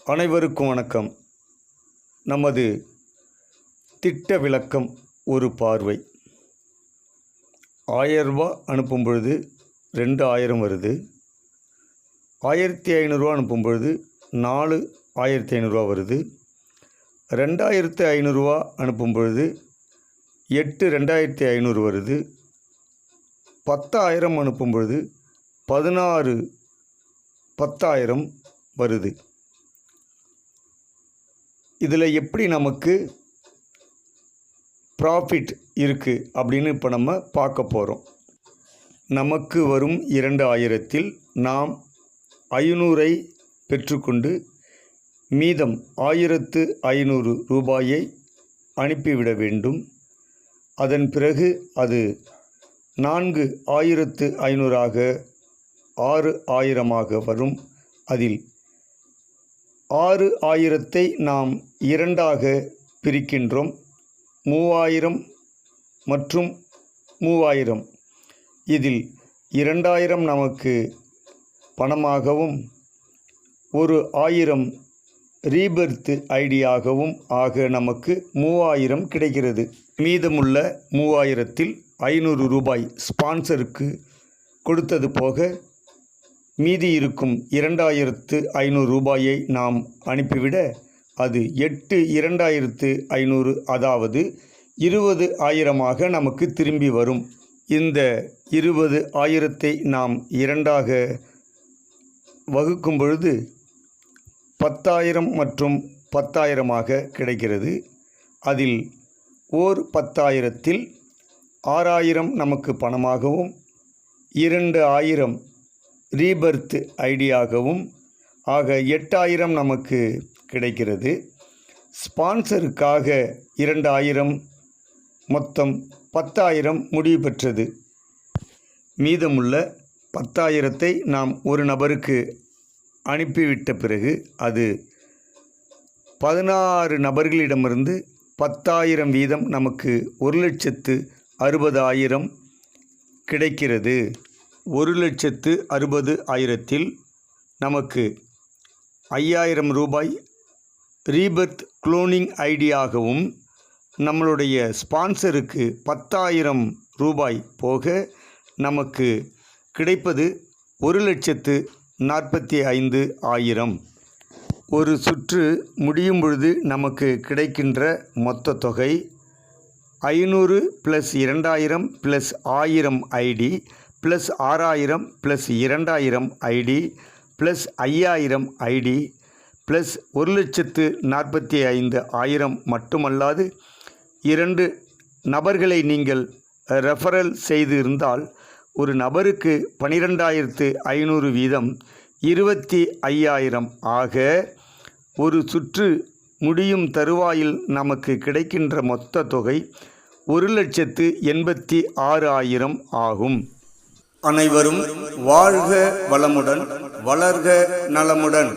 அனைவருக்கும் வணக்கம். நமது திட்ட விளக்கம் ஒரு பார்வை. 1000 ரூபா அனுப்பும் பொழுது 2000 வருது. 1500 ரூபா அனுப்பும் பொழுது 4500 ரூபா வருது. 2500 ரூபா அனுப்பும் பொழுது 2500 வருது. 10,000 அனுப்பும் பொழுது 10,000 வருது. இதில் எப்படி நமக்கு ப்ராஃபிட் இருக்குது அப்படின்னு இப்போ நம்ம பார்க்க போகிறோம். நமக்கு வரும் 2000 நாம் 500 பெற்றுக்கொண்டு மீதம் 1500 ரூபாயை அனுப்பிவிட வேண்டும். அதன் பிறகு அது 4500 6000 வரும். அதில் 6000 நாம் 2 பிரிக்கின்றோம். 3000 மற்றும் 3000. இதில் 2000 நமக்கு பணமாகவும் 1000 ரீபர்த் ஐடியாகவும் ஆக நமக்கு 3000 கிடைக்கிறது. மீதமுள்ள 3000 500 ரூபாய் ஸ்பான்சருக்கு கொடுத்தது போக மீதி இருக்கும் 2500 ரூபாயை நாம் அனுப்பிவிட அது 2500 அதாவது 20,000 நமக்கு திரும்பி வரும். இந்த 20,000 நாம் 2 வகுக்கும் பொழுது 10,000 மற்றும் 10,000 கிடைக்கிறது. அதில் ஓர் 10,000 6000 நமக்கு பணமாகவும் 2000 ரீபர்த் ஐடியாகவும் ஆக 8000 நமக்கு கிடைக்கிறது. ஸ்பான்சருக்காக 2000 மொத்தம் 10,000 முடிவு பெற்றது. மீதமுள்ள 10,000 நாம் ஒரு நபருக்கு அனுப்பிவிட்ட பிறகு அது 16 நபர்களிடமிருந்து 10,000 வீதம் நமக்கு 1,60,000 கிடைக்கிறது. 1,60,000 நமக்கு 5,000 ரூபாய் ரீபர்த் குளோனிங் ஐடியாகவும் நம்மளுடைய ஸ்பான்சருக்கு 10,000 ரூபாய் போக நமக்கு கிடைப்பது 1,45,000. ஒரு சுற்று முடியும் பொழுது நமக்கு கிடைக்கின்ற மொத்த தொகை 500 + 2000 + 1000 ஐடி + 6000 + 2000 ஐடி + 5000 ஐடி + 1,45,000 மட்டுமல்லாது 2 நபர்களை நீங்கள் ரெஃபரல் செய்து இருந்தால் ஒரு நபருக்கு 12,500 வீதம் 25,000 ஆக ஒரு சுற்று முடியும் தருவாயில் நமக்கு கிடைக்கின்ற மொத்த தொகை 1,86,000 ஆகும். அனைவரும் வாழ்க வளமுடன், வளர்க நலமுடன்.